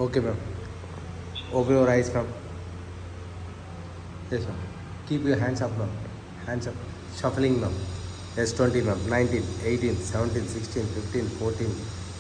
Okay, ma'am. Open your eyes, ma'am. Yes, ma'am. Keep your hands up, ma'am. Hands up. Shuffling, ma'am. Yes, 20, ma'am. 19, 18, 17, 16, 15, 14,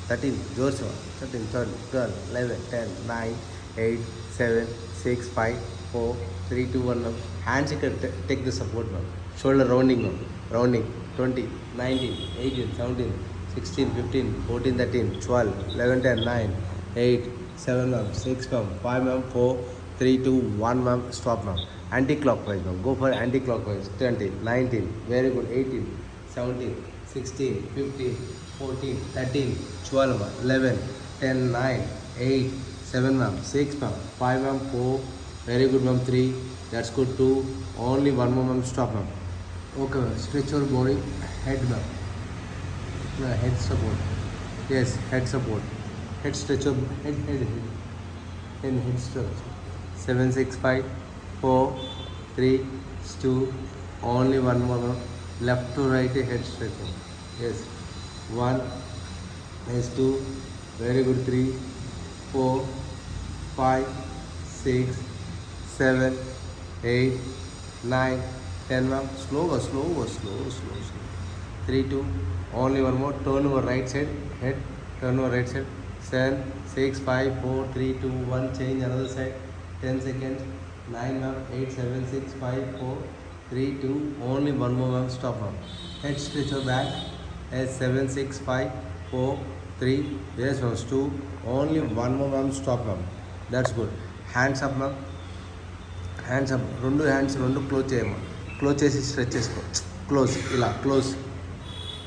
13. George, ma'am. 13, 12, 12, 11, 10, 9, 8, 7, 6, 5, 4, 3, 2, 1, ma'am. Hands, you can take the support, ma'am. Shoulder rounding, ma'am. Rounding. 20, 19, 18, 17, 16, 15, 14, 13, 12, 11, 10, 9, 8, 7, ma'am. 6, ma'am. 5, ma'am. 4, 3, 2, 1, ma'am. Stop, ma'am. Anti-clockwise, ma'am. Go for anti-clockwise. 20, 19, very good. 18, 17, 16, 15, 14, 13, 12, 11, 10, 9, 8, 7, ma'am. 6, ma'am. 5, ma'am. 4, very good, ma'am. 3, that's good. 2, only one more, ma'am. Stop, ma'am. Okay, ma'am. Stretch your body. Head, ma'am. Head support. Yes, head support. Head stretch your head. And head stretch. 7, 6, 5, 4, 3, 2, only one more, ma'am. Left to right head stretching. Yes, 1, yes, 2, very good. 3, 4, 5, 6, 7, 8, 9, 10, ma'am. Slower. 3, 2, only one more. Turn over right side head. Turn over right side. 7, 6, 5, 4, 3, 2, 1. Change another side. 10 seconds. 9, ma'am. 8, 7, 6, 5, 4, 3, 2. Only one more, ma'am. Stop, ma'am. Head stretch your back. Yes, 7, 6, 5, 4, 3. Yes, ma'am. 2. Only one more, ma'am. Stop, ma'am. That's good. Hands up, ma'am. Hands up. రెండు hands రెండు close చేయమ్మా. Close చేసి stretch చేసుకో. Close, ఇలా close.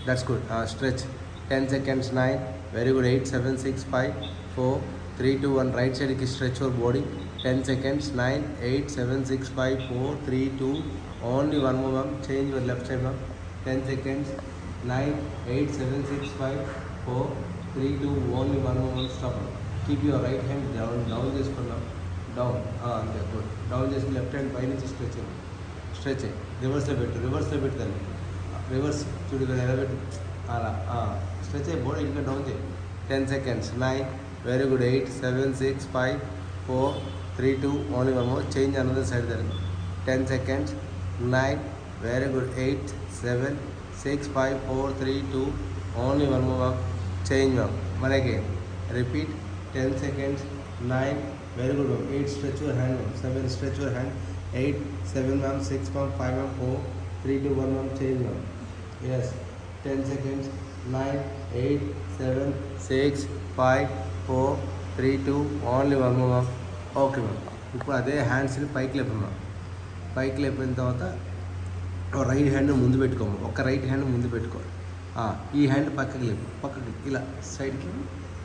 That's good. Stretch. 10 seconds. 9, very good. 8, 7, 6, 5, 4, 3, 2, 1. Right సైడ్కి stretch your body. 10 seconds. 9, 8, 7, 6, 5, 4, 3, 2. Only one more, ma'am. Change your left side, ma'am. 10 seconds. 9, 8, 7, 6, 5, 4, 3, 2. Only one more, ma'am. Stop. Keep your right hand down చేసుకున్నాం. Down, అంతే. Good. Down చేసి left hand పై నుంచి stretch అయ్యి రివర్స్లో పెడతాను. Reverse చూడు, ఎలా పెట్టు, అలా స్ట్రెచ్ అయ్యి బోర్డు ఇంకా డౌన్ చేయి. 10 seconds. 9, very good. 8, 7, 6, 5, 4, 3, 2. Only one more. Change another side జరిగింది. 10 seconds. 9, very good. 8, 7, 6, 5, 4, 3, 2. Only one more. Change, ma'am. మళ్ళీ again repeat. 10 seconds. 9, very good, ma'am. 8, stretch your hand, ma'am. 7, stretch your hand. 8, 7, ma'am. 6, ma'am. 5, ma'am. 4, 3, 2, 1, ma'am. Change, ma'am. Yes. 10 seconds. 9, 8, 7, 6, 5, 4, 3, 2. Only one more, ma'am. Okay, ma'am. ఇప్పుడు అదే హ్యాండ్స్ని పైకి లేపమ్మా. పైకి లేపిన తర్వాత right hand ముందు పెట్టుకోము. ఒక right hand ముందు పెట్టుకో. ఈ హ్యాండ్ పక్కకి లేపు. పక్కకి ఇలా సైడ్కి,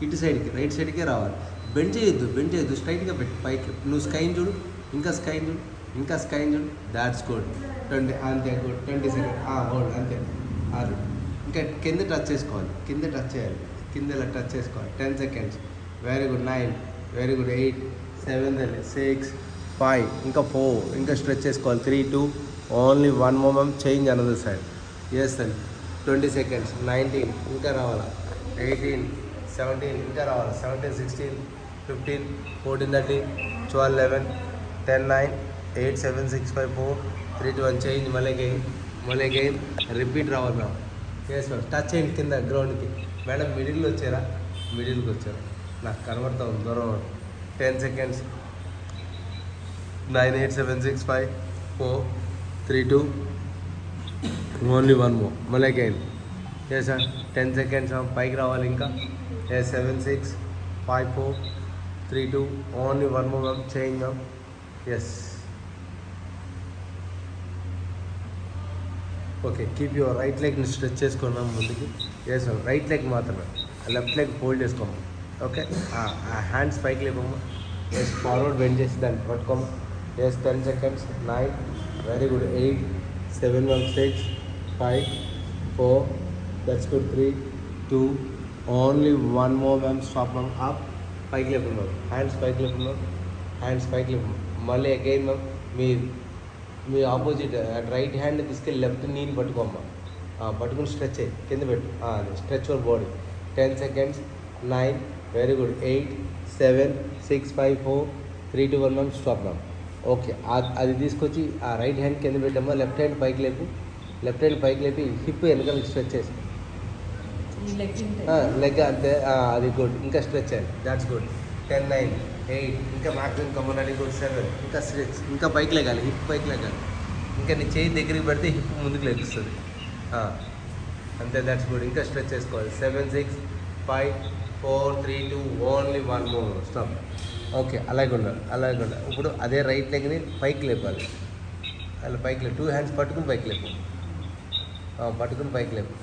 ఇటు సైడ్కి, రైట్ సైడ్కే రావాలి. బెండ్ చేయొద్దు. స్ట్రైట్గా పెట్టు. పైకి నువ్వు స్కైన్ చూడు. ఇంకా స్కైన్ చూడు. That's good. 20, అంతే. గుడ్. 20 seconds. హోల్డ్, అంతే. అది ఇంకా కింద టచ్ చేసుకోవాలి. కింద ఇలా టచ్ చేసుకోవాలి. 10 seconds. Very good. 9, very good. 8, 7, 6, 5, ఇంకా 4, ఇంకా స్ట్రెచ్ చేసుకోవాలి. 3, 2. Only one more, ma'am. Change another side. Yes అండి. 20 seconds. 19, ఇంకా రావాలా. 18, 17, ఇంకా రావాలి. 17, 16, 15, 14, 13, 12, 11, 10, 9, 8, 7, 6, 5, 4, 3, 2, 1. చేంజ్. మళ్ళీ అగైన్ రిపీట్ రావాలి, మ్యామ్. Yes ma'am. టచ్ చేయండి కింద గ్రౌండ్కి. మేడం మిడిల్కి వచ్చారా? నాకు కనబడతా ఉంది దూరం. 10 seconds. 9, 8, 7, 6, 5, 4, 3, 2. Only one more. మళ్ళీ అగైన్. Yes sir. 10 seconds. పైకి రావాలి ఇంకా. 7, 6, 5, 4, 3, 2. Only one more, ma'am. Change, ma'am. Yes. Okay. Keep your right లెగ్ని స్ట్రెచ్ చేసుకున్నాం ముందుకి. Yes ma'am. రైట్ లెగ్ మాత్రమే. లెఫ్ట్ లెగ్ ఫోల్డ్ చేసుకోము. ఓకే. హ్యాండ్స్ పైకి లేపమ్మా. ఎస్. ఫార్వర్డ్ బెండ్ చేసి దాన్ని పట్టుకోము. Yes. 10 seconds. 9, very good. 8, 7, 6, 5, 4, that's good. 3, 2. Only one more, ma'am. Stop, ma'am. Up. పైకి లేపమ్మా. హ్యాండ్స్ పైకి లేపమ్మా. మళ్ళీ అగైన్, మ్యామ్. మీ ఆపోజిట్ రైట్ హ్యాండ్ తీసుకెళ్ళి లెఫ్ట్ నీని పట్టుకోమ్మా. పట్టుకుని స్ట్రెచ్ అయ్యి కింద పెట్టు stretch your body 10 seconds 9 very good 8 7 6 5 4 3 2 1 ma'am stop ma'am okay అది తీసుకొచ్చి ఆ రైట్ హ్యాండ్ కింద పెట్టామా లెఫ్ట్ హ్యాండ్ పైకి లేపు లెఫ్ట్ హ్యాండ్ పైకి లేపి హిప్ వెనకాల స్ట్రెచ్ చేసి లెగ్ అంతే అది గుడ్ ఇంకా స్ట్రెచ్ అయ్యింది దాట్స్ గుడ్ 10 9 8 ఇంకా మ్యాక్సిమం కమన్ గుడ్ 7 ఇంకా స్ట్రెచ్ ఇంకా పైకి లేగాలి హిప్ పైకి లేగాలి ఇంకా నీ చేయి దగ్గరికి పెడితే హిప్ ముందుకు లెగుస్తుంది అంతే దాట్స్ గుడ్ ఇంకా స్ట్రెచ్ చేసుకోవాలి 7 6 5 4 3 2 ఓన్లీ 1 మోర్ స్టాప్ ఓకే అలాగే ఉండాలి ఇప్పుడు అదే రైట్ లెగ్ని పైకి లేపాలి అలా పైకి లేపు 2 హ్యాండ్స్ పట్టుకుని పైకి లేపు పట్టుకుని పైకి లేపు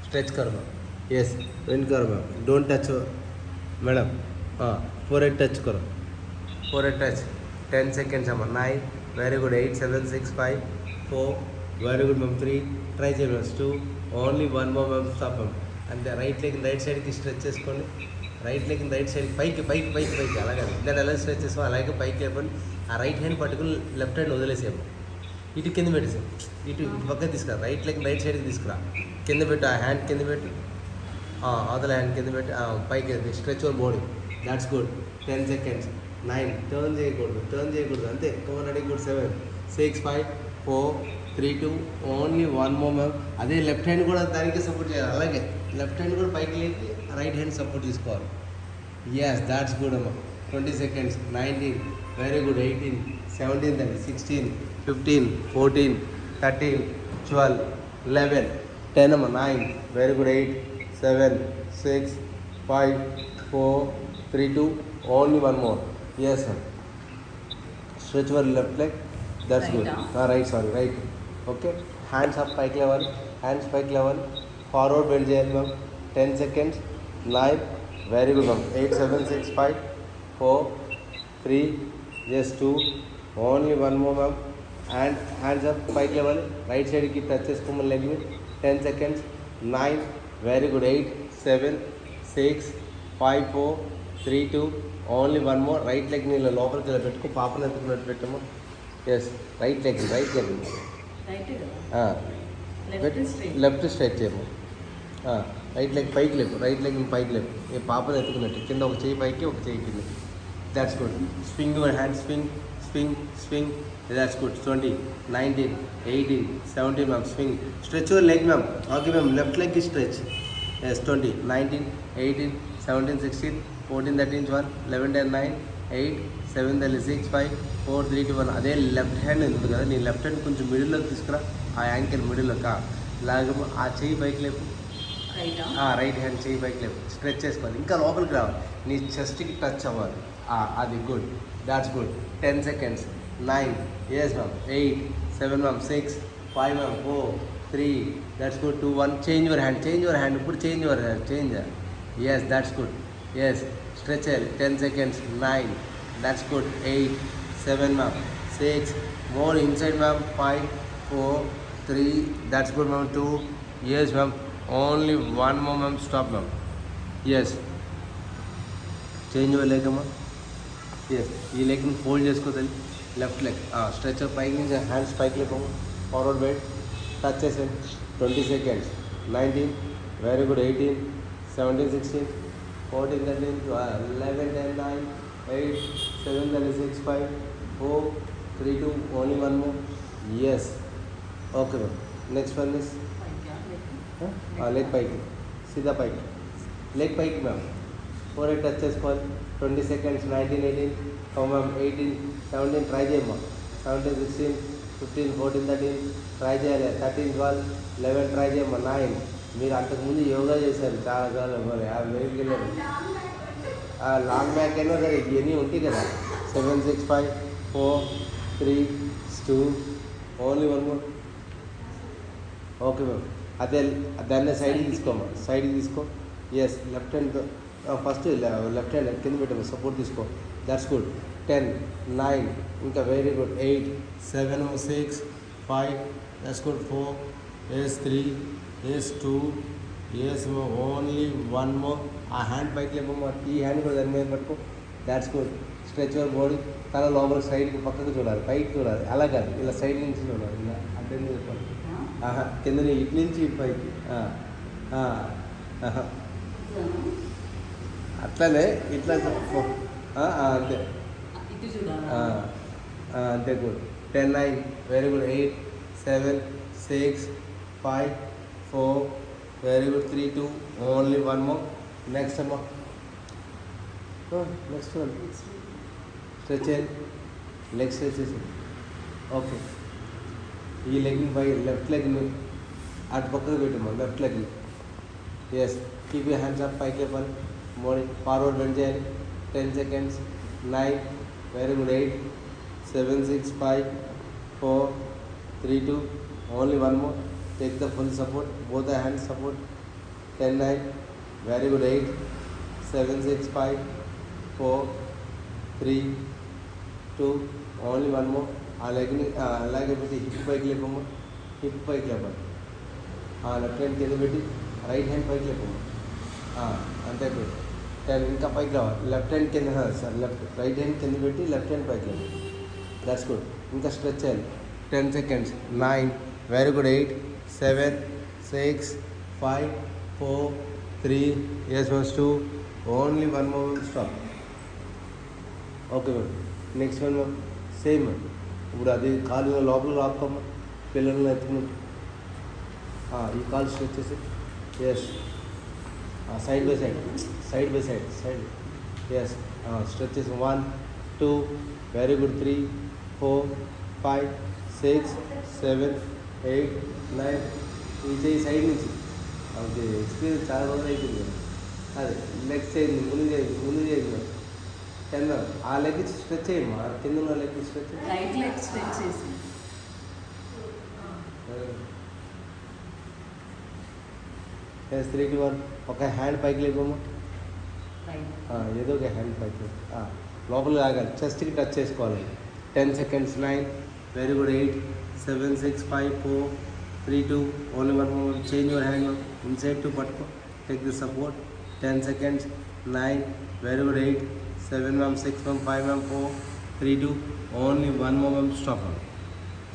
స్ట్రెచ్ కర్ మ్యామ్ ఎస్ వెంట్ కర్ ma'am don't touch madam forehead touch కरो 4 head touch 10 seconds అమ్మ 9 very good 8 7 6 5 4 very good ma'am 3 try చేయండి ma'am 2 only 1 more ma'am stop ma'am అంతే రైట్ లెగ్ రైట్ సైడ్కి స్ట్రెచ్ చేసుకోండి రైట్ లెగ్ రైట్ సైడ్ పైకి అలాగే దాన్ని ఎలా స్ట్రెచ్ చేసుకో అలాగే పైకి లేపండి ఆ రైట్ హ్యాండ్ పట్టుకుని లెఫ్ట్ హ్యాండ్ వదిలేసేము ఇటు కింద పెట్టేసాం ఇటు పక్కన తీసుకురా రైట్ లెగ్ రైట్ సైడ్కి తీసుకురా కింద పెట్టు ఆ హ్యాండ్ కింద పెట్టు అవతల హ్యాండ్ కింద పెట్టి పైకి stretch your body that's good 10 seconds 9 turn చేయకూడదు అంతే cover ready good 7 6 5 4 3 2 only 1 more ma'am అదే లెఫ్ట్ హ్యాండ్ కూడా దానికి సపోర్ట్ చేయాలి అలాగే లెఫ్ట్ హ్యాండ్ కూడా పైకి లేపి రైట్ హ్యాండ్ సపోర్ట్ తీసుకోవాలి ఎస్ దాట్స్ గుడ్ అమ్మ 20 seconds 19 వెరీ గుడ్ 18 17 then 16 15 14 13 12 11 10 అమ్మ 9 very good 8 7 6 5 4 3 2 only 1 more yes ma'am stretch your left leg that's good right okay hands up పైకి లేవాలి ఫార్వర్డ్ బెండ్ చేయాలి ma'am 10 seconds 9 very good ma'am 8 7 6 5 4 3 yes 2 only 1 more ma'am and hands up పైకి లేవాలి right సైడ్కి టచ్ చేసుకోమని లెగ్ని 10 seconds 9 very good 8 7 6 5 4 3 2 only 1 more right లెగ్ని ఇలా లోపలికి ఇలా పెట్టుకో పాపను ఎత్తుకున్నట్టు పెట్టాము yes right leg left straight చేయము రైట్ లెగ్ పైకి లేపు ఏ పాపను ఎత్తుకున్నట్టు కింద ఒక చేయి పైకి ఒక చేయి కింద that's good swing your hand swing that's good 20 19 18 17 ma'am swing stretch your leg ma'am okay ma'am left leg stretch yes 20 19 18 17 16 14 13 12 11 10 9 8 7 then 6 5 4 3 2 1 అదే లెఫ్ట్ హ్యాండ్ ఉంది కదా నీ లెఫ్ట్ హ్యాండ్ కొంచెం మిడిల్లోకి తీసుకురా ఆ యాంకిల్ మిడిల్లోకి లాగా ఆ చెయ్యి పైకి లేపు రైట్ హ్యాండ్ చెయ్యి పైకి లేపు స్ట్రెచ్ చేసుకోవాలి ఇంకా లోపలికి రావాలి నీ చెస్ట్కి టచ్ అవ్వాలి అది good that's good 10 seconds 9 yes ma'am 8 7 ma'am 6 5 ma'am 4 3 that's good 2 1 change your hand ఇప్పుడు change your hand yes that's good yes stretch it 10 seconds 9 that's good 8 7 ma'am 6 more inside ma'am 5 4 3 that's good ma'am 2 yes ma'am only one more ma'am stop ma'am yes change your leg ma'am yes ఈ లెగ్ని fold చేసుకోవాలి left leg stretch పైకి నుంచి hands పైకి లేపము forward bed touch చేసేయండి 20 seconds 19 very good 18 17 16 14 13 12 11 10 9 8 7 36 5 4 3 2 only one more yes okay ma'am next one is leg పైకి సీదా పైకి leg పైకి మ్యామ్ 4 head టచ్ చేసుకోవాలి 20 seconds 19 18 మ్యామ్ 18 17 ట్రై చేయమ్మా 17 16 15 14 13 ట్రై చేయాలి 13 12 11 ట్రై చేయమ్మా 9 మీరు అంతకుముందు యోగా చేశారు చాలా మరి ఆ వెయిట్కి వెళ్ళారు లాంగ్ బ్యాక్ అయినా సరే ఇవన్నీ ఉంటాయి కదా 7 6 5 4 3 2 ఓన్లీ 1 more ఓకే మ్యామ్ అదే దాన్ని సైడ్కి తీసుకోమ్మా సైడ్కి తీసుకో yes left hand first left hand కింద పెట్టాము సపోర్ట్ తీసుకో దట్స్ గుడ్ 10 9 ఇంకా very good 8 7 6 5 that's good 4 yes 3 yes 2 yes only 1 more ఆ హ్యాండ్ పైకి లేపమ్మా ఈ హ్యాండ్ కూడా దాని మీద పట్టుకో that's good stretch your body తల లోపల సైడ్కి పక్కకు చూడాలి పైకి చూడాలి అలా కాదు ఇలా సైడ్ నుంచి చూడాలి ఇలా అడ్డం చెప్పాలి కింద ఇటు నుంచి పైకి అట్లనే ఇట్లా అంతే అంతే good 10 9 very good 8 7 6 5 4 very good 3 2 only one more next అమ్మా next one stretch leg stretch చేసి ఓకే ఈ లెగ్ని పై లెఫ్ట్ లెగ్ని అటు పక్కకు పెట్టమ్మా లెఫ్ట్ లెగ్ని yes keep you hands up పైకి లేపాలి మార్నింగ్ ఫార్వర్డ్ బెండ్ చేయాలి 10 seconds 9 very good 8 7 6 5 4 3 2 only one more take the full support both the hands support 10 9 very good 8 7 6 5 4 3 2 only one more ఆ లెగ్ని అలాగే పెట్టి హిప్ పైకి లేపమ్మ హిప్ పైకి లేపాలి లెఫ్ట్ హ్యాండ్ కింద పెట్టి రైట్ హ్యాండ్ పైకి లేపమ్మ అంతే పెట్టి 10 ఇంకా పైకి రావాలి లెఫ్ట్ హ్యాండ్ కింద సార్ రైట్ హ్యాండ్ కింద పెట్టి లెఫ్ట్ హ్యాండ్ పైకి లేపాలి దట్స్ గుడ్ ఇంకా స్ట్రెచ్ చేయాలి 10 seconds 9 very good 8 7 6 5 4 3 yes was 2 only one more stop okay ma'am next one ma'am same ma'am ఇప్పుడు అది కాలు లోపల రాక్కమ్మ పిల్లల్ని ఎత్తుకున్నట్టు ఈ కాలు స్ట్రెచ్ చేసి yes side by side yes stretch చేసి 1 2 వెరీ గుడ్ 3 4 5 6 7 8 9 ఈ చేయి సైడ్ నుంచి అది ఎక్స్పీరియన్స్ చాలా రోజులు అయిపోయింది అదే నెక్స్ట్ చేయండి ముందు చేయండి 10 ఆ లెగ్ స్ట్రెచ్ చేయమ్మా కింద ఉన్న leg stretch right leg stretch చేసి ఎస్ 3 2 1 ఒక హ్యాండ్ పైకి లేపమ్మా ఏదో ఒక హ్యాండ్ పైకి లోపల ఆగాలి చెస్ట్కి టచ్ చేసుకోవాలి 10 seconds 9 very good 8 7 6 5 4 3 2 only one more change your hand inside to పట్టుకో take the support 10 seconds 9 very good 8 7 ma'am 6 ma'am 5 ma'am 4 3 2 only one more ma'am stop ma'am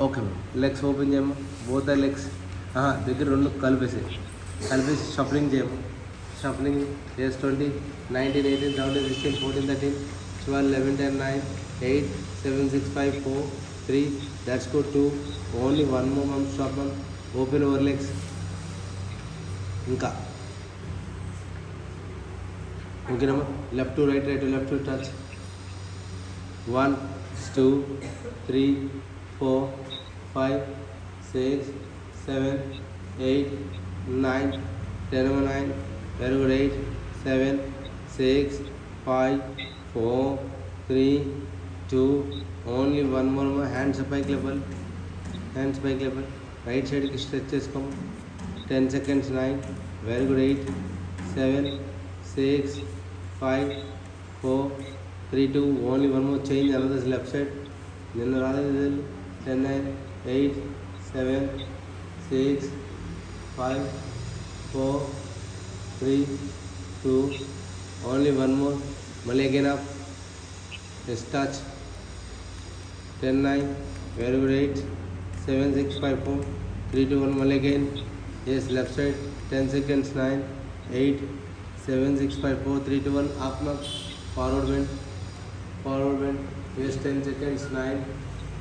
okay ma'am legs open చేయమ్మా both the legs దగ్గర రెండు కలిపేసి shuffling చేయమ్మా shuffling yes 20 19 18 17 16 14 13 12 11 10 9 8 7 6 5 4 3 that's good 2 only one more mom stop mom open over legs ఇంకా ఓకేనమ్మా left to right left to touch 1 2 3 4 5 6 7 8 9 10 9 very good 8 7 6 5 4 3 2 only one more hands పైకి లేపాలి right సైడ్కి స్ట్రెచ్ చేసుకోము 10 seconds 9 very good 8 7 6 5 4 3 2 only one more change another left side నిన్న రాలేదు 10 9 8 7 6 5 4 3 2 only one more మళ్ళీ again up just touch 10 9 very good 8 7 6 5 4 3 2 1 mall again yes left side 10 seconds 9 8 7 6 5 4 3 2 1 up now forward bend yes 10 seconds 9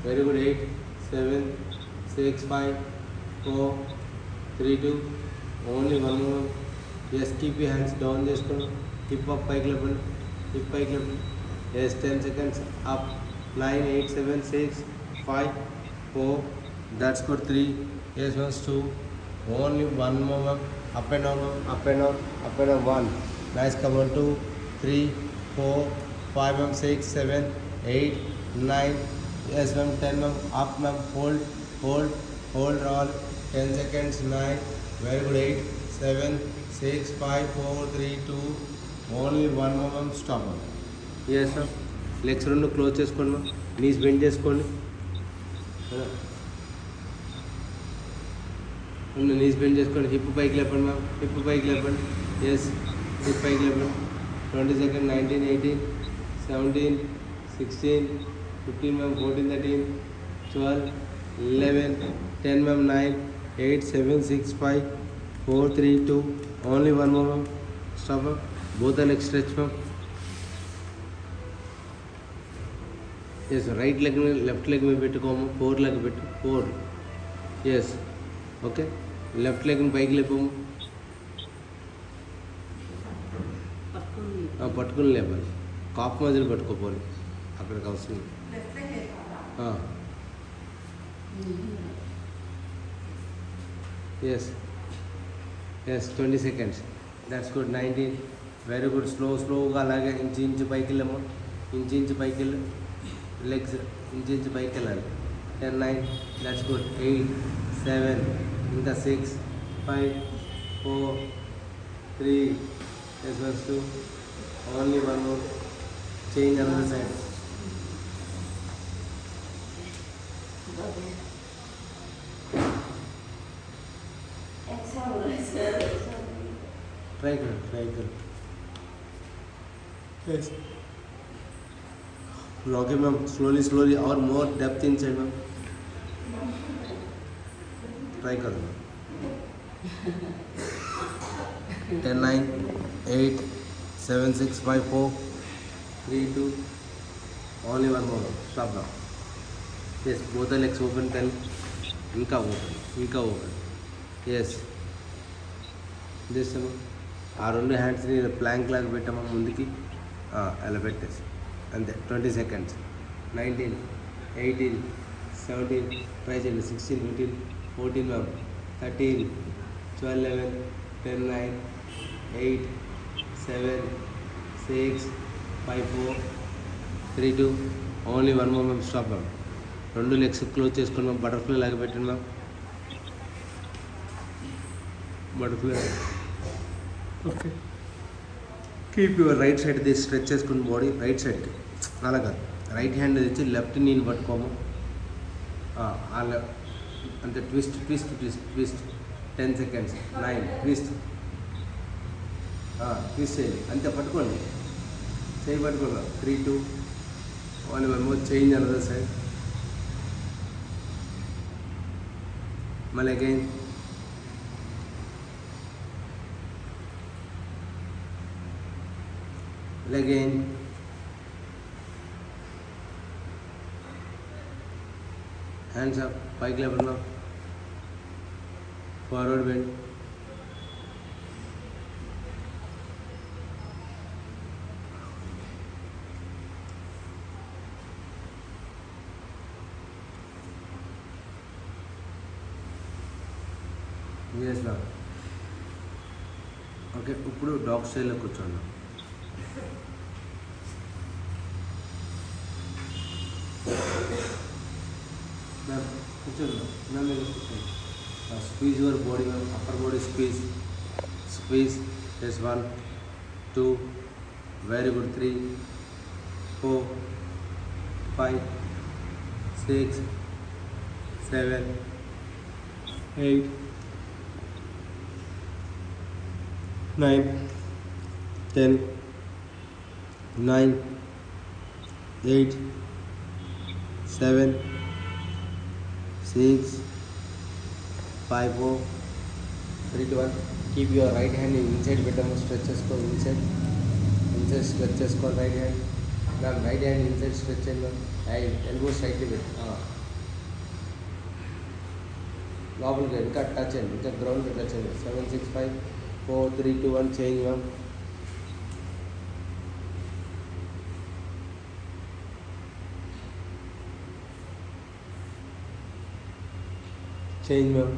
very good 8 7 6 5 4 3 2 only one more yes keep your hands down చేసుకోండి hip up పైకి లేపండి yes 10 seconds up 9 8 7 6 5 4 that's good 3 yes once 2 only one more up and down 1 nice come on 2 3 4 5 6 7 8 9 yes ma'am 10 ma'am up ma'am hold all 10 seconds 9 very good 8 7 6 5 4 3 2 only one more ma'am stop ma'am yes ma'am legs రెండు close చేసుకోండి ma'am knees bend చేసుకోండి knees bend చేసుకోండి hip పైకి లేపండి ma'am yes hip పైకి లేపండి 20 second 19 18 17 16 15 ma'am 14 13 12 11 10 ma'am 9 8, 7, 6, 5, 4, 3, 2. Only one more, ma'am. Stop, ma'am. Both the legs stretch, ma'am. Yes, right leg में left leg में పెట్టుకో, 4 leg పెట్టు, 4. Yes. Okay. Left leg में పైకి లేపు, పట్టుకుని లేపాలి. కాప్ మధ్యలో పట్టుకోపోవాలి, అక్కడికి అవసరం. Yes. Yes, 20 seconds. That's good. 19. Very good. స్లోగా అలాగే ఇంచు పైకి వెళ్ళాము, ఇంచు పైకి వెళ్ళి లెగ్స్ ఇంచు పైకి వెళ్ళాలి. 10, 9. That's good. 8, 7, ఇంకా 6, 5, 4, 3. Yes, 2. Only one more. Change another side. Try kar. Yes. Okay, ma'am. Slowly, or more depth inside, ma'am. Try kar. 10, 9, 8, 7, 6, 5, 4, 3, 2. Only one more. Stop now. Yes, both the legs open. 10. ఇంకా open. Yes. చేస్తాము. ఆ 2 హ్యాండ్స్ని Planck లాగా పెట్టామా ముందుకి, అలా పెట్టేసి అంతే. 20 seconds. 19, 18, 17, try చేయండి. 16, 15, 14, ma'am. 13, 12, 11, 10, 9, 8, 7, 6, 5, 4, 3, 2. Only one more, ma'am. Stop, ma'am. 2 legs close చేసుకుని మ్యామ్. బటర్ఫ్లై లాగా పెట్టండి, ma'am. Butterfly. Okay. Keep your right side the stretch చేసుకుని బాడీ రైట్ సైడ్కి, అలా కాదు. రైట్ హ్యాండ్ తెచ్చి లెఫ్ట్ నీని పట్టుకోము, అలా అంతే. ట్విస్ట్. 10 seconds. 9. ట్విస్ట్ చేయండి అంతే. పట్టుకోండి, చేయి పట్టుకోండి. 3, 2. Only one more. Change another side. మళ్ళీ again. Again. Hands up, pike level now. Forward bend. Yes, now. Okay, ఇప్పుడు డాగ్ స్టైల్లో కూర్చోండి. Squeeze your body, upper body squeeze. Yes, 1, 2. Very good. 3, 4, 5, 6, 7, 8, 9, 10, 9, 8, 7, 6, 5, 4, 3, 2, 1. Keep your right hand inside. Better stretch చేసుకో. inside stretch చేసుకో. right hand. Now right hand inside stretch and elbow slightly bit. లోపలికి ఇంకా touch అండి, ఇంకా ground touch అండి. 7, 6, 5, 4, 3, 2, 1. Change, ma'am. Change, ma'am.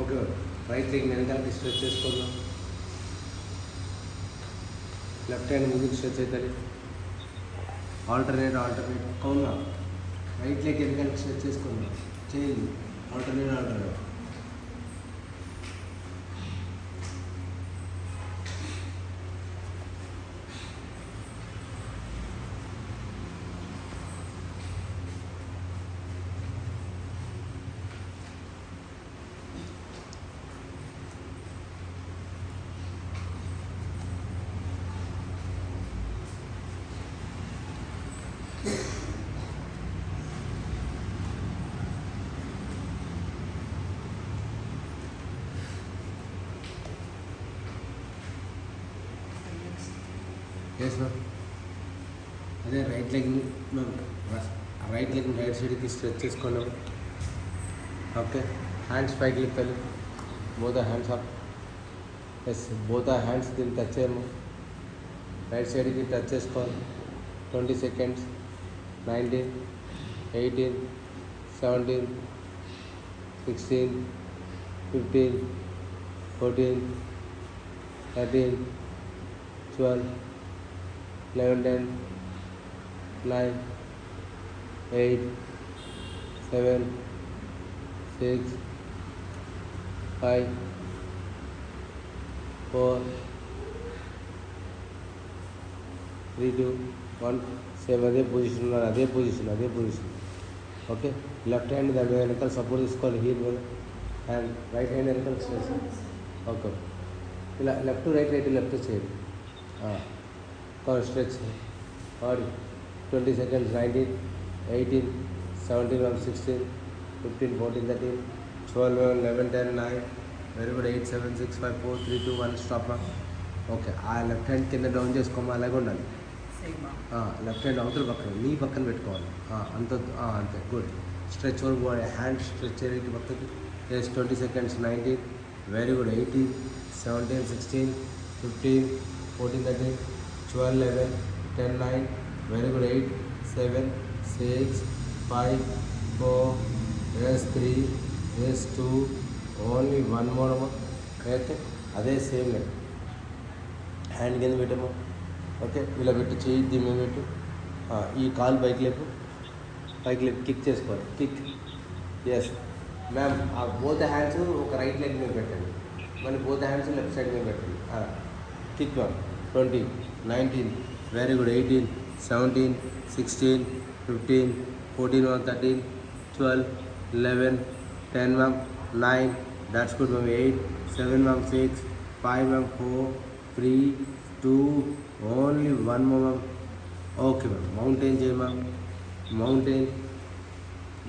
Okay. Right leg వెనకాలకి stretch చేసుకుందాం. Left hand ముందుకు స్ట్రెచ్ అవుతుంది. ఆల్టర్నేట్ అవునా. రైట్ లెగ్ వెనకాలకి స్ట్రెచ్ చేసుకుందాం. చేంజ్. ఆల్టర్నేట్. Yes ma'am. అదే రైట్ లెగ్ని మ్యామ్, రైట్ లెగ్ని రైట్ సైడ్కి స్ట్రెచ్ చేసుకున్నాము. ఓకే, హ్యాండ్స్ పైకి లిప్పాలి, both hands up. Yes, both hands దీన్ని టచ్ చేయము, రైట్ సైడ్కి టచ్ చేసుకోవాలి. 20 seconds. 19, 18, 17, 16, 15, 14, 13, 12, 11, 10, 9, 8, 7, 6, 5, 4, 3, 2, 1. సేమ్ అదే పొజిషన్ ఉన్నారు, అదే పొజిషన్. ఓకే, లెఫ్ట్ హ్యాండ్ దాని మీద వెనకాల సపోర్ట్ తీసుకోవాలి, హీల్ మీద. హ్యాండ్ రైట్ హ్యాండ్ వెనకాల స్ట్రెచ్. ఓకే, ఇలా లెఫ్ట్ రైట్ లెఫ్ట్ చేయండి. Stretch body. 20 seconds. 19, 18, 17, 16, 15, 14, 13, 12, 11, 10, 9. Very good. 8, 7, 6, 5, 4, 3, 2, 1. Stop. Okay, ఆ లెఫ్ట్ హ్యాండ్ కింద డౌన్ చేసుకోమా, అలాగే ఉండాలి. లెఫ్ట్ హ్యాండ్ అవతల పక్కన, నీ పక్కన పెట్టుకోవాలి. అంతే, good. Stretch over body, hand stretch చేయడానికి పక్కకి. Yes, 20 seconds. 19, very good. 18, 17, 16, 15, 14, 13, 12, 11, 10, 9, very good. 8, 7, 6, 5, 4, yes 3, yes 2, only 1 more. Okay, అదే సేమ్ లెగ్, హ్యాండ్ కింద పెట్టాము. ఓకే, ఇలా పెట్టి చేయి దీని మీద పెట్టు. ఈ కాలు పైకి లేపు, కిక్ చేసుకోవాలి. కిక్. ఎస్ మ్యామ్, ఆ బోత్ హ్యాండ్స్ ఒక రైట్ లెగ్ మీద పెట్టండి, మళ్ళీ బోత్ హ్యాండ్స్ లెఫ్ట్ సైడ్ మీద పెట్టండి. Kick ma'am. 20, 19, very good. 18, 17, 16, 15, 14, 13, 12, 11, 10 ma'am. 9, that's good ma'am. 8, 7 ma'am. 6, 5 ma'am. 4, 3, 2, only 1 more ma'am. Okay ma'am. Mountain చేయి మ్యామ్.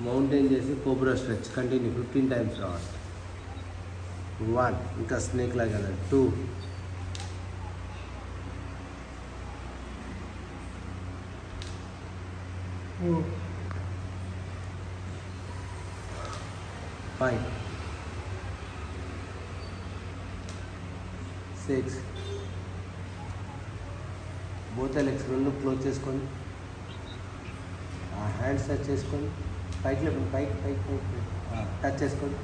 మౌంటైన్ చేసి కోబ్రా స్ట్రెచ్ కంటిన్యూ 15 times రావాలి. 1, ఇంకా స్నేక్ లాగా 2, 5, 6. బోత్ లెగ్స్ రెండు క్లోజ్ చేసుకొని, హ్యాండ్స్ టచ్ చేసుకొని, పైకి లేపండి, పైకి టచ్ చేసుకొని,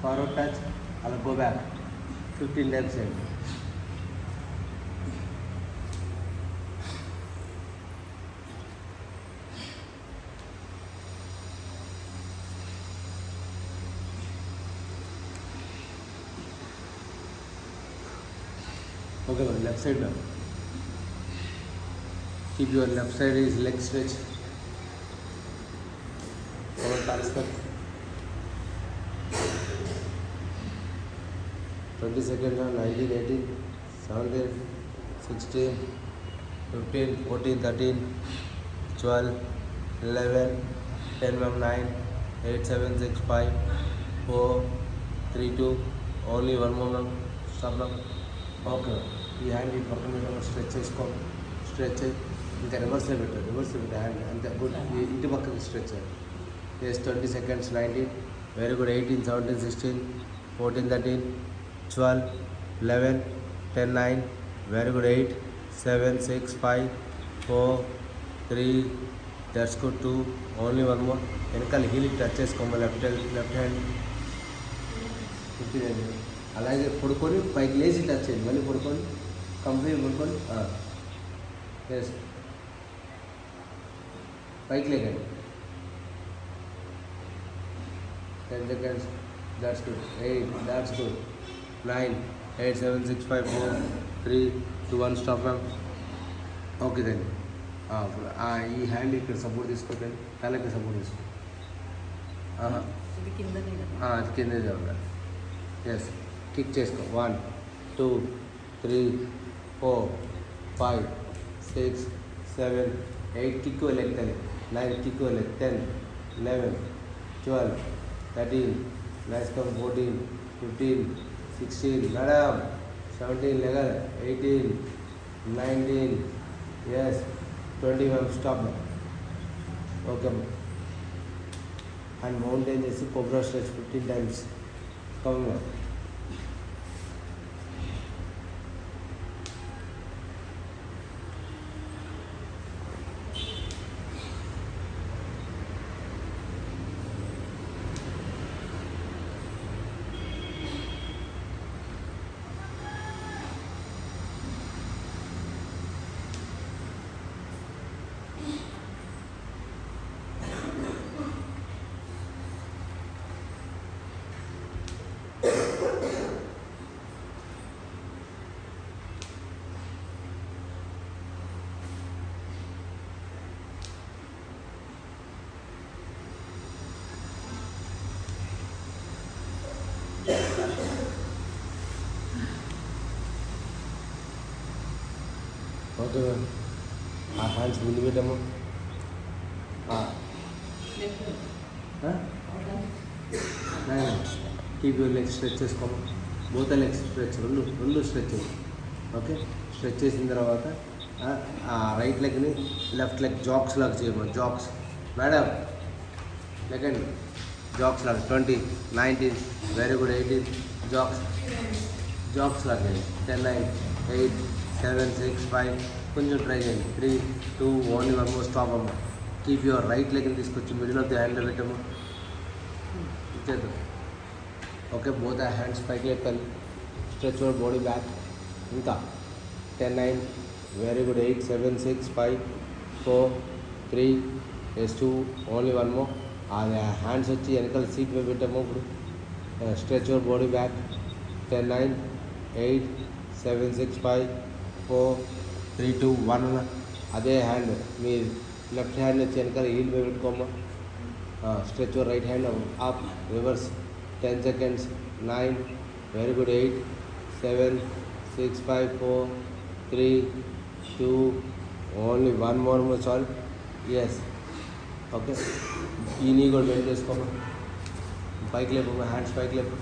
ఫార్వర్డ్ టచ్, అలా గో బ్యాక్ 15 times చేయండి. Okay madam. Left side madam. Keep your left side is leg stretch. Forward transfer. 20 seconds. 19, 18, 17, 16, 15, 14, 13, 12, 11, 10 ma'am. 9, 8, 7, 6, 5, 4, 3, 2, only 1 more ma'am. Stop ma'am. Okay, ఈ hand ఈ పక్కన స్ట్రెచ్ చేసుకో. స్ట్రెచ్ ఇంకా రివర్స్లో పెట్టు హ్యాండ్. అంతే, గుడ్. ఇంటి పక్కకి stretch. Yes, 20 seconds. 19, very good. 18, 17, 16, 14, 13, 12, 11, 10, 9, very good. 8, 7, 6, 5, 4, 3, that's good. 2, only 1 more. వెనకాల హీల్కి టచ్ చేసుకోమా, లెఫ్ట్ హ్యాండ్. అలాగే పడుకొని పైకి లేచి టచ్ చేయండి, మళ్ళీ పడుకొని కంప్లీట్ పడుకొని. ఎస్, పైకి లేకండి. 10 seconds. That's good. 8, that's good. 9, 8, 7, 6, 5, 4, 3, 2, 1. Stop ma'am. Okay then. ఈ హ్యాండ్ ఇక్కడ సపోర్ట్ తీసుకోండి, తలకి సపోర్ట్ తీసుకోండి. అది కిందే ఉండాలి. ఎస్, కిక్ చేసుకో. 1, 2, 3, 4, 5, 6, 7, 8. Kick leg 10. 9, kick leg 10, 11, 12, 13, nice come. 14, 15, 16, madam. 17, 11, 18, 19, Yes. 20 ma'am. Stop. Okay. And mountain is cobra stretch 15 times. Come on. Okay, ma'am. Our hands will be done. Huh? No. Keep your legs stretches. Come. Both the legs stretch. Rundu stretches. Okay. Stretches in the ravata. Right leg ni left leg jogs lag cheyama. Jogs. Madam. Second. Jogs lag 20, 19. Very good. 18. Jogs. Jogs lag 10, 9, 8, 7, 6, 5. కొంచెం try చేయండి 3, 2, 1 one stop అమ్మ. Keep your right leg తీసుకొచ్చి middle of the hand పెట్టమ్మా. ఇచ్చేద్దాం. Okay, both uh hands పైకి లేపాలి. Stretch your body back. ఇంకా 10, 9, very good. 8, 7, 6, 5, 4, 3, 2, only one more. ఆ హ్యాండ్స్ వచ్చి వెనకాల సీట్ మీద పెట్టాము. ఇప్పుడు స్ట్రెచ్ యువర్ బాడీ బ్యాక్. 10, 9, 8, 7, 6, 5, 4, 3, 2, 1. అదే హ్యాండ్ మీ లెఫ్ట్ హ్యాండ్ వచ్చి వెనకాల హీల్ మీద పెట్టుకోమ్మా. Stretch your right hand up, reverse 10 seconds. 9, very good. 8, 7, 6, 5, 4, 3, 2, only one more sorry. Yes. Okay, ఈ నీ కూడా బెండ్ చేసుకోమ్మా. పైకి లేపమ్మా, హ్యాండ్స్ పైకి లేపు.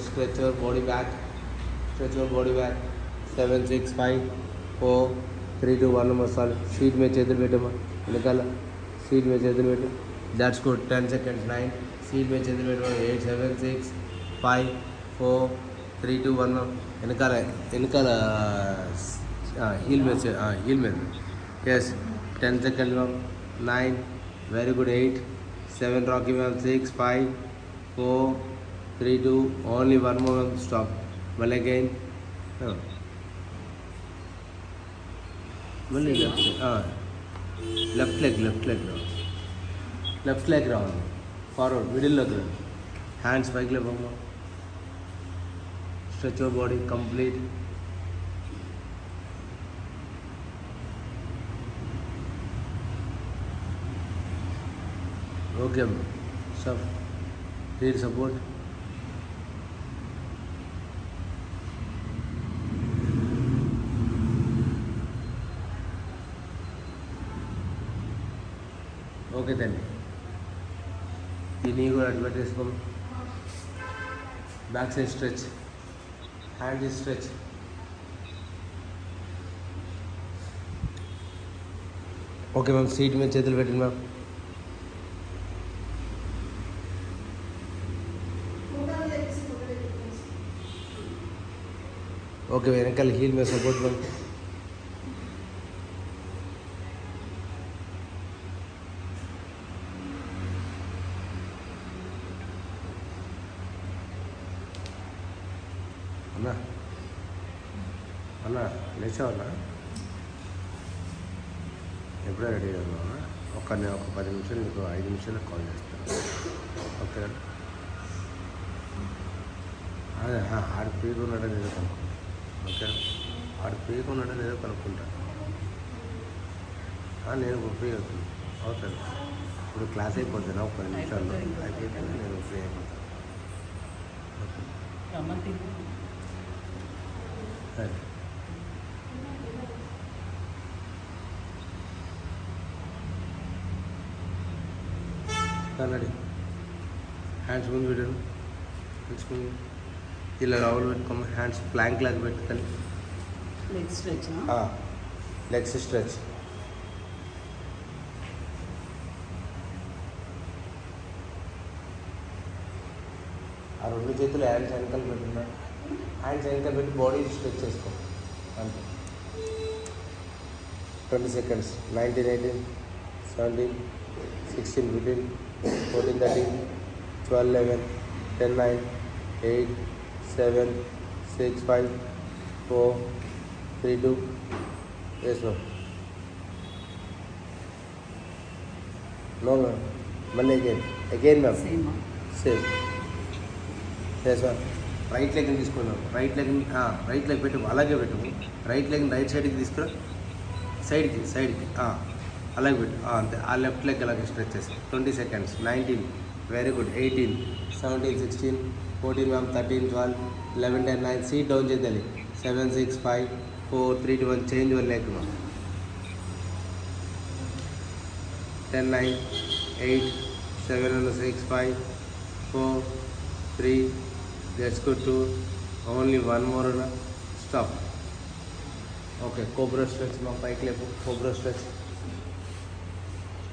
Stretch your body back. Stretch your body back. 7, 6, 5, 4, 3, 2, 1 sorry. Seat మీద చేతులు పెట్టమ్మా. వెనకాల సీట్ మీద చేతులు పెట్టు. That's good. 10 seconds. 9, సీట్ మీద చేతులు పెట్టమ్మా. 8, 7, 6, 5, 4, 3, 2, 1. వెనకాల హీల్ మీద. ఎస్. 10 seconds. 9, very good. 8, 7, రాకీ ma'am. 6, 5, 4, 3, 2, only one more. Stop. మళ్ళీ అగైన్. మళ్ళీ లెఫ్ట్ లెగ్ రావాలి. ఫార్వర్డ్ మిడిల్లోకి రండి. హ్యాండ్స్ పైకి లేపమ్మా. Stretch your body complete. Okay అమ్మా. సబ్ నీడ్ సపోర్ట్. ఓకే తండి. ఈ నీ కూడా అటు పెట్టేసుకోండి. Back side stretch. Hand stretch. Okay ma'am, seat మీద చేతులు పెట్టండి మ్యామ్. ఓకే, వెనకాల హీల్ మీద సపోర్ట్ మ్యామ్. అన్నా లేచావన్నా? ఎప్పుడే రెడీ అన్నా? ఒక 10 నిమిషాలు, నీకు 5 నిమిషాలకు కాల్ చేస్తాను. ఓకేనా? అదే ఆడు ఫ్రీగా ఉన్నాడో లేదో కనుక్కుంటా. ఓకేనా? ఆడు ఫ్రీగా ఉన్నాడో లేదో కనుక్కుంటా. నేను ఫ్రీ అవుతుంది. అవుతాను. ఇప్పుడు క్లాస్ అయిపోతుంది. ఒక 10 నిమిషాల్లో అయిపోతే నేను ఫ్రీ అయిపోతాను. సరే. రెడీ. హ్యాండ్స్ ముందు పెట్టాను. తెచ్చుకుని ఇలా రౌండ్ పెట్టుకోమా. హ్యాండ్స్ ప్లాంక్ లాగా పెట్టుకొని legs stretch. ఆ రెండు చేతులు హ్యాండ్స్ వెనకాల పెట్టున్నా, హ్యాండ్స్ వెనకాల పెట్టి బాడీ స్ట్రెచ్ చేసుకో అంతే. 20 seconds. 19, 18, 17, 16, 15, 14, 13, 12, 11, 10, 9, 8, 7, 6, 5, 4, 3, 2. Yes, ma'am. No, ma'am. Money again. Again, ma'am. Same. Yes, ma'am. Right leg తీసుకున్నాం. రైట్ లెగ్ పెట్టు, అలాగే పెట్టు. రైట్ లెగ్ రైట్ సైడ్కి తీసుకురా, సైడ్కి అలాగే పెట్టు అంతే. ఆ లెఫ్ట్ లెగ్ అలాగే స్ట్రెచ్ చేసి 20 seconds. 19, very good. 18, 17, 16, 14, ma'am. 13, 12, 11, 10, 9. Seat down చేద్దాలి. 7, 6, 5, 4, 3, 2, 1. Change your leg ma'am. 10, 9, 8, 7, 6, 5, 4, 3. Let's go to only one more. Stop. Okay, cobra stretch. Now pike leg, cobra stretch.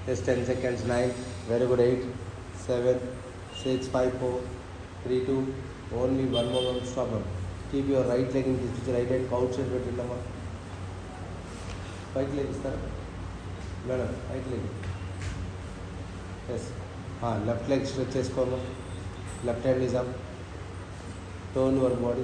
Just 10 seconds. 9, very good. 8, 7, 6, 5, 4, 3, 2. Only one more. Stop. Keep your right leg in this right hand outside. పెట్టిందమ్మా. Pike leg ఇస్తారా madam? Right leg. Yes. Left leg stretch చేసుకోమా. Left hand is up. Turn your body.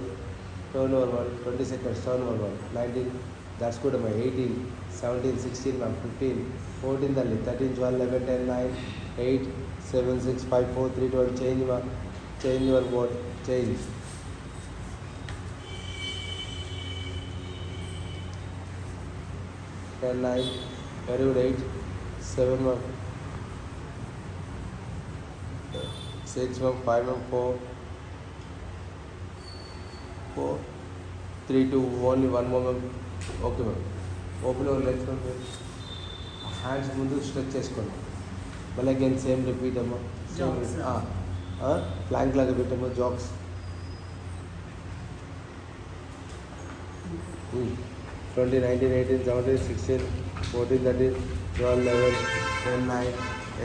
20 seconds. Turn your body. 19, that's good. 18, 17, 16, 15, 14, 13, 12, 11, 10, 9, 8, 7, 6, 5, 4, 3, 2, 1. Change your body. Change. 10, 9, very good. 8, 7, 6, 5, 4, 4, 3, 2, only one more. Okay, ma'am. Open your legs, ma'am. Hands ముందు stretch చేసుకోండి. మళ్ళీ again same repeat అమ్మా. Planck లాగా పెట్టమ్మా. Jacks. 20, 19, 18, 17, 16, 14, 13, 12, 11, 10, 9,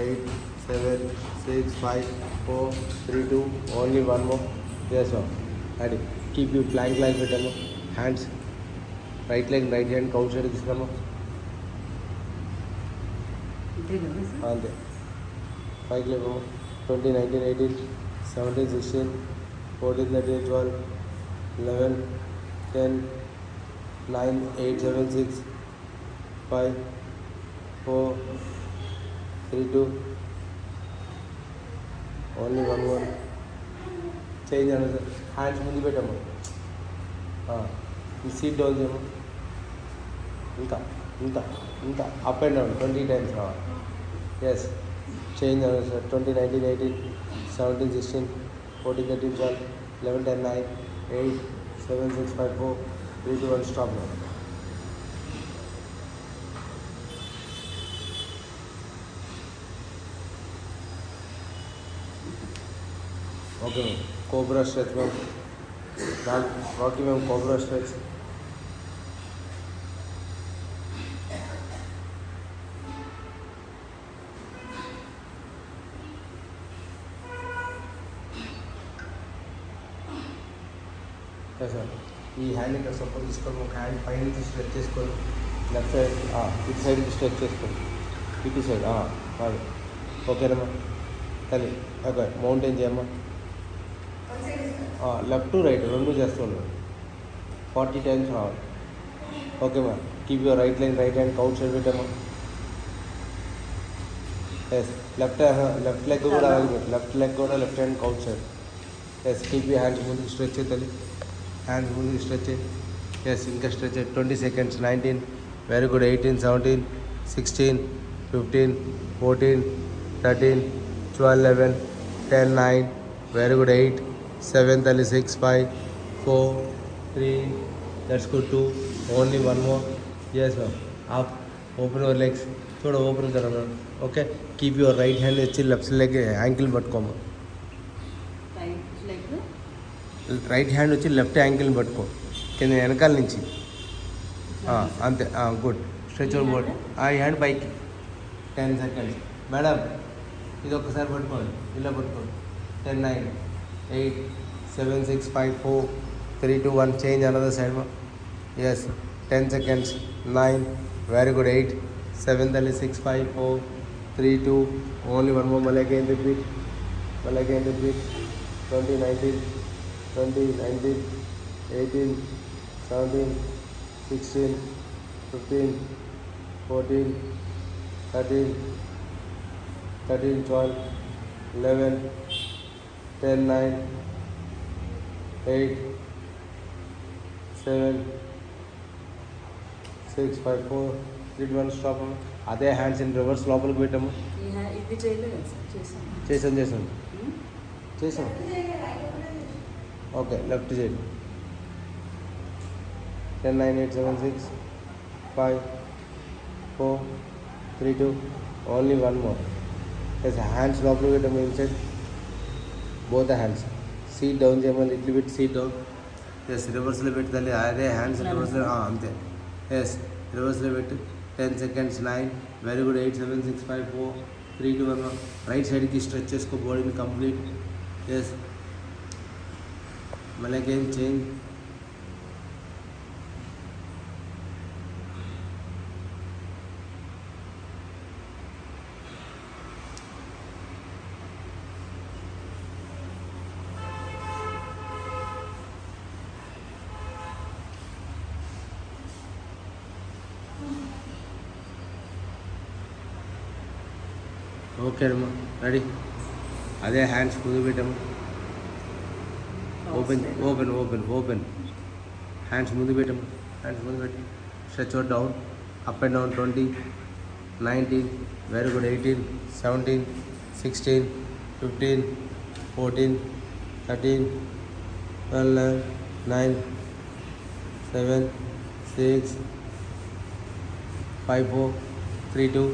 8, 7, 6, 5, 4, 3, 2. Only one more. Yes, ma'am. Ready. Keep you plank like పెట్టమ్మా. Hands right leg right hand outside తీసుకురామ్మా. అంతే. పైకి లేవమ్మా. 20, 19, 18, 17, 16, 14, 13, 12, 11, 10, 9, 8, 7, 6, 5, 4, 3, 2. Only one more. చేంజ్ అన్నది. హ్యాండ్స్ ముందు పెట్టమ్మా. ఈ సీట్ డౌన్ చేయమ్మా. ఇంకా అప్ అండ్ డౌన్ 20 times రావాలి. ఎస్. చేంజ్ అన్నది sir. 20, 19, 18, 17, 16, 14, 13, 12, 11, 10, 9, 8, 7, 6, 5, 4, 3, 2, 1. Stop now. Okay ma'am. Cobra stretch ma'am. Rocky ma'am. Cobra stretch. Sir ఈ హ్యాండ్ ఇక్కడ సపోర్ట్ తీసుకోండి. ఒక హ్యాండ్ పై నుంచి స్ట్రెచ్ చేసుకోండి. లెఫ్ట్ సైడ్ ఇటు సైడ్కి స్ట్రెచ్ చేసుకోండి. ఇటు సైడ్ కాదు. ఓకేనమ్మా. తల్లి ఓకే. మౌంటైన్ చేయమ్మా. లెఫ్ట్ టు రైట్ రెండు చేస్తున్నాం. 40 times రావాలి. Okay ma'am. Keep your right right hand outside పెట్టమ్మా. ఎస్. లెఫ్ట్ లెగ్ కూడా left hand outside. Yes. Keep you hands ముందుకు స్ట్రెచ్ అవుతుంది. హ్యాండ్స్ ముందుకు స్ట్రెచ్. ఎస్. ఇంకా stretch. 20 seconds. 19, very good. 18, 17, 16, 15, 14, 13, 12, 11, 10, 9, very good. 8, 7, 6, 5, 4, 3, that's good. 2, only one more. Yes ma'am. Up. Open your legs. थोड़ा open करो ma'am. Okay. Keep your right hand अच्छी left leg ankle పట్టుకోమా. Right hand వచ్చి left యాంకిల్ని పట్టుకో కింద వెనకాల నుంచి. అంతే. గుడ్. స్ట్రెచ్ యువర్ బాడీ ఈ హ్యాండ్ పైకి 10 seconds మేడం ఇది ఒక్కసారి పట్టుకోండి ఇలా పట్టుకోండి 10 9 8 7 6 5 4 3 2 1 change another side yes 10 seconds 9 very good 8 7 తల్లి 6 5 4 3 2 ఓన్లీ వన్ మోర్ మళ్ళీ అగైన్ రిపీట్ 20 19 20 19 18 17 16 15 14 13 12 11 10 9 8 7 6 5 4 3 2 1 స్టాప్ అదే హ్యాండ్స్ ఇన్ రివర్స్ లోపలికి పెట్టాము ఇది చేయలేదు సార్ చేసాం ఓకే లెఫ్ట్ చేయండి 10 9 8 7 6 5 4 3 2 only one more yes hands లోపలికి పెట్టాము inside both hands seat down చేయమని little bit seat down yes రివర్స్లో పెట్టి అదే హ్యాండ్స్ రివర్స్లో అంతే ఎస్ రివర్స్లో పెట్టి 10 seconds 9 వెరీ గుడ్ 8 7 6 5 4 3 2 1 రైట్ సైడ్కి స్ట్రెచ్ చేసుకో బాడీని కంప్లీట్ ఎస్ మళ్ళీ అగైన్ చేంజ్ ఓకే అమ్మా రెడీ అదే హ్యాండ్స్ ముందు పెట్టాము ఓపెన్ హ్యాండ్స్ ముందు పెట్టాము హ్యాండ్స్ ముందు పెట్టి stretch out down up and down 20 19 very good 18 17 16 15 14 13 12 9 7 6 5 4 3 2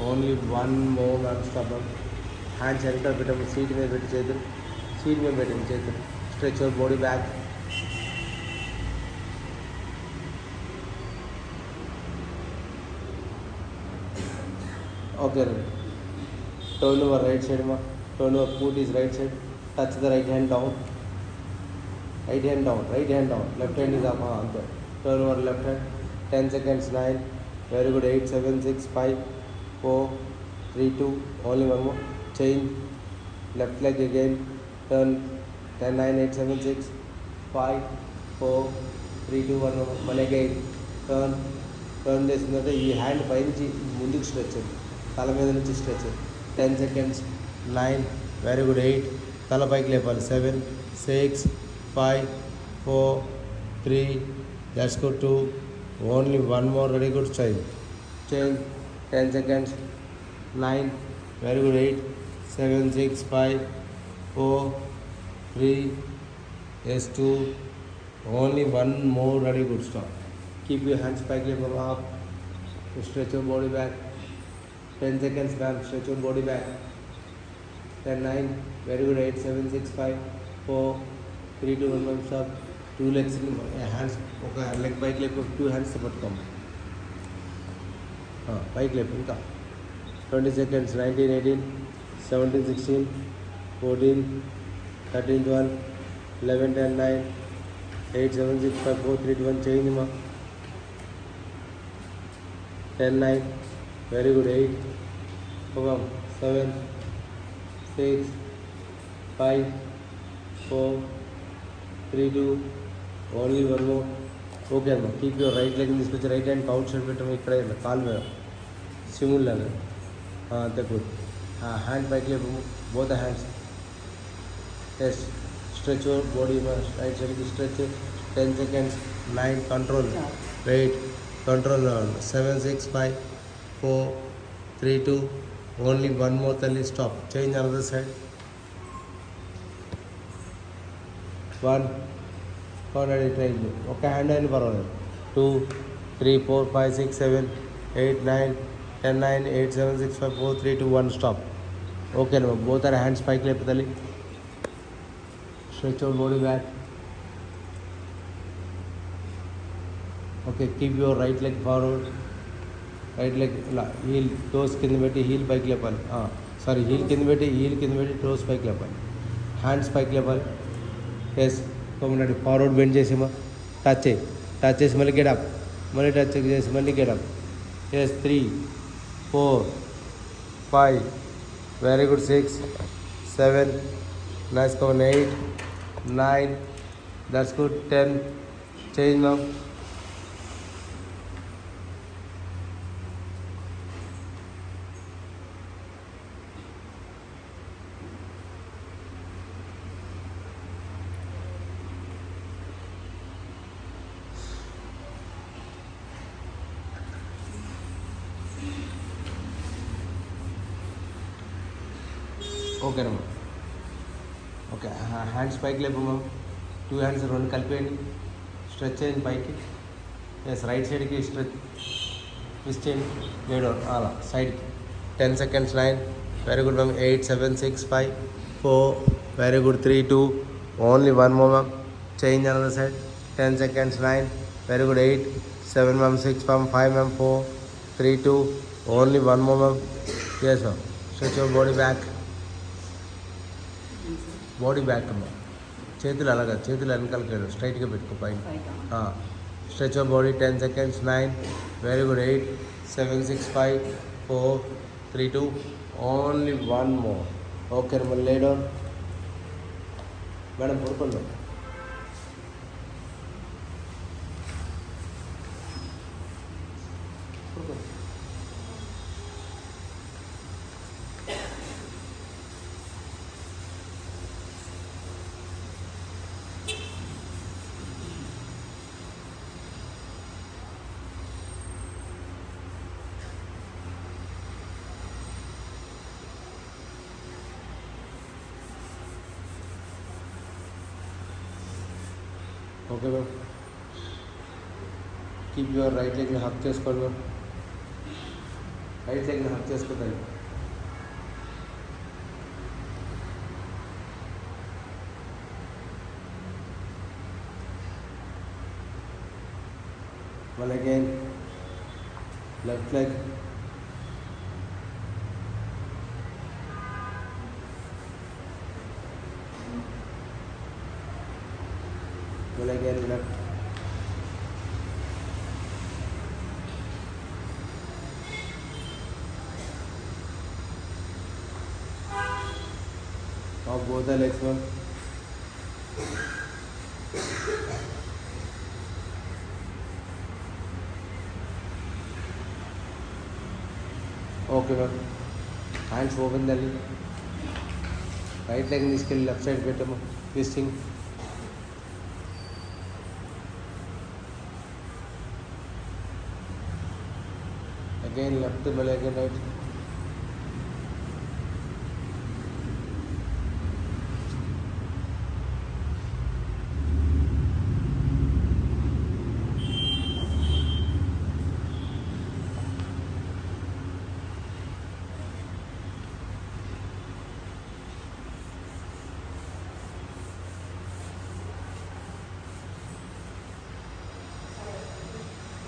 only one more non stop hands వెనకాల పెట్టాము సీట్ మీద పెట్టి చేతులు సీట్ మీద పెట్టాము చేతులు stretch your body back okay turn your right side మా turn your foot is right side touch the right hand down left hand is up అంతే turn your left hand 10 seconds 9 very good 8 7 6 5 4 3 2 only one more change left leg again turn 10 9 8 7 6 5 4 3 2 1 more మళ్ళీ again turn చేసిన తర్వాత ఈ hand పైనుంచి ముందుకు stretch తల మీద నుంచి స్ట్రెచ్ 10 seconds 9 వెరీ గుడ్ 8 తల పైకి లేపాలి 7 6 5 4 3 let's go 2 only one more ready good change 10 seconds 9 very good 8 7 6 5 4 3 yes 2 only one more ready good stop keep your hands back level up stretch your body back 10 seconds ma'am stretch your body back 10 9 very good 8 7 6 5 4 3 2 1 stop two legs hands okay leg back leg two hands పట్టుకోండి పైకి లేపు ఇంకా 20 seconds 19 18 17 16 14 13 12 11 10 9 8 7 6 5 4 3 2 1 change మా 10 9 very good 8 7 6 5 4 3 2 only one more okay అమ్మా keep your right leg తీసుకొచ్చి right hand out side పెట్టాము ఇక్కడ కాలు మీద సిముల్ లాగా అంతే గుడ్ హ్యాండ్ పైకి లేపు both hands yes stretch your body right సైడ్కి stretch 10 seconds 9 control weight control 7 6 5 4 3 2 only one more తల్లి stop change another side 1 already try ఒక హ్యాండ్ అయినా పర్వాలేదు 2 3 4 5 6 7 8 9 10 9 8 7 6 5 4 3 2 1 stop okay both are hands పైకి లేపుతాలి stretch your body back okay keep your right leg forward right leg ఇలా heel toes కింద పెట్టి heal పైకి లేపాలి. సారీ, హీల్ కింద పెట్టి టోస్ పైకి లేపాలి. హ్యాండ్స్ పైకి లేపాలి. ఎస్, కొమ్మడి ఫార్వర్డ్ బెండ్ చేసేమా, టచ్ చేసి మళ్ళీ గెడప్, మళ్ళీ టచ్ చేసి మళ్ళీ get up. Yes, 3 4 5 very good. 6 7 nice కవన్. 8 9 దట్స్ గుడ్. 10 change ma'am. ఓకేనమ్మా. ఓకే, హ్యాండ్స్ పైకి లేపమ్మా. 2 హ్యాండ్స్ 2 కలిపేయండి. స్ట్రెచ్ చేయండి పైకి. ఎస్, రైట్ సైడ్కి స్ట్రెచ్ ట్విస్ట్ చేయండి. లేడో అలా సైడ్కి. 10 seconds. 9 very good ma'am. 8 7 6 5 4 very good. 3 2 only 1 more ma'am. Change another side. 10 seconds. 9 very good. 8 7 ma'am. 6 ma'am. 5 ma'am. 4 3 2 only 1 more ma'am. Yes ma'am. Stretch your body back. Body back అమ్మా. చేతులు అలాగా, చేతులు వెనకాలకి స్ట్రైట్గా పెట్టుకో పైన. Stretch of body. 10 seconds. 9 very good. 8 7 6 5 4 3 2 only 1 more. Okay అమ్మా. Lay down madam. పడుకోండి. Okay ma'am. Keep your right లెగ్ని Haq చేసుకోండి మ్యామ్. రైట్ లెగ్ని హక్ చేసుకోండి. మళ్ళీ అగైన్ లెఫ్ట్ లెగ్. మళ్ళీ again left. Now both the legs ma'am. Okay ma'am. Hands open dalli. Right leg తీసుకెళ్ళి left side పెట్టమ్మా. Twisting. Again left, మళ్ళీ again right.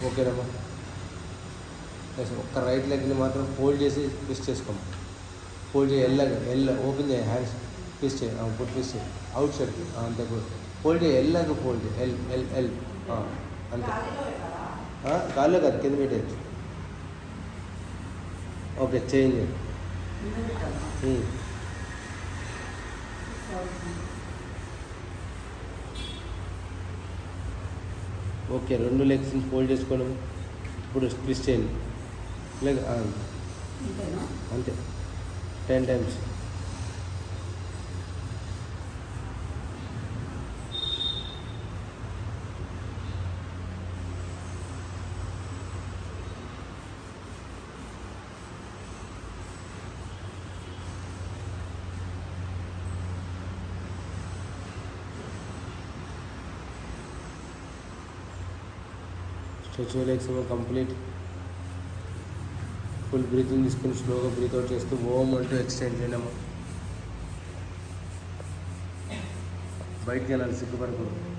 ఓకేనమ్మా. ఒక్క right లెగ్ని మాత్రం ఫోల్డ్ చేసి ట్విస్ట్ చేసుకోమ్మా. ఫోల్డ్ చేయి. ఎల్ ఓపెన్ చేయి. హ్యాండ్స్ ట్విస్ట్ చేయి. ఫుట్ ట్విస్ట్ చేయి. అవుట్ సైడ్కి అంతే. ఫోల్డ్ చేయి. ఎల్లాగా ఫోల్డ్ చేయి. ఎల్ అంతే. కాళ్ళు కాదు, కింద పెట్టేయచ్చు. ఓకే, చేంజ్ చేయి. ఓకే, 2 లెగ్స్ని ఫోల్డ్ చేసుకోండి. ఇప్పుడు ట్విస్ట్ చేయండి. లెగ్ అంతే 10 times. Stretch your legs complete. Full breathing తీసుకుని స్లోగా బ్రీత్ అవుట్ చేస్తూ ఓం అంటూ ఎక్స్టెండ్ చేయడము. బయటికి వెళ్ళాలి, సిగ్గుపడకూడదు.